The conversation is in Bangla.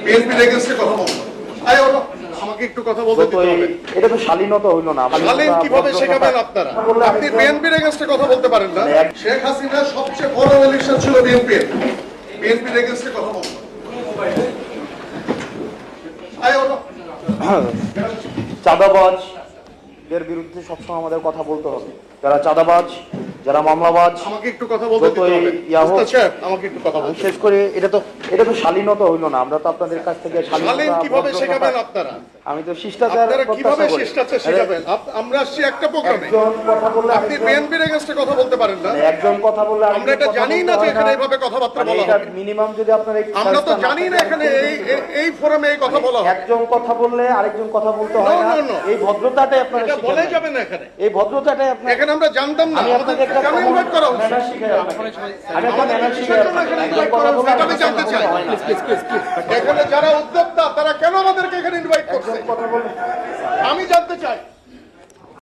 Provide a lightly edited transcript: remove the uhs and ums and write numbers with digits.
বিএনপির এগেইনস্টে কথা বলবো। আমাকে একটু কথা বলতে দিতে হবে। এটা তো শালীনতা হইলো না। শালীন কিভাবে শেখাবেন আপনারা? আপনি বিএনপির এগেইনস্টে কথা বলতে পারেন না। শেখ হাসিনা সবচেয়ে বড় ইলেকশন ছিল বিএনপির। বিএনপির এগেইনস্টে কথা বলবো। চাঁদাবাজদের বিরুদ্ধে সবসময় আমাদের কথা বলতে হবে। যারা চাঁদাবাজ, যারা মামলাবাজ, আমাকে একটু কথা বলতে দিতে হবে। উস্তাদ সাহেব, আমাকে একটু কথা বলতে। শেষ করে এটা তো শালীনতা হইলো না। আমরা তো আপনাদের কাছ থেকে শালীন কিভাবে শেখাবেন আপনারা? আমি তো শিষ্টাচার কিভাবে শিষ্টাচার শেখাবেন? আমরা আসছি একটা প্রোগ্রামে। আপনি বিএনপির এগেইনস্টে কথা বলতে পারেন না। একজন কথা বললে আমরা এটা জানি না যে এখানে এইভাবে কথাবার্তা বলা হবে। মিনিমাম যদি আপনারা আমরা তো জানি না এখানে এই ফোরামে এই কথা বলা হবে। একজন কথা বললে আরেকজন কথা বলতে হয় না। এই ভদ্রতাটাই আপনারা এটা বলে যাবেন না এখানে। এই ভদ্রতাটাই আপনারা এখানে আমরা জানতাম না। আমি আপনাকে একটা কেন ইনভাইট করা হচ্ছে? ম্যানার শিখাই আমি একটা ম্যানার শিখাই আমি জানতে চাই। এখানে যারা উদ্যোক্তা তারা কেন আমাদেরকে এখানে ইনভাইট করছে? কথা বলে আমি জানতে চাই।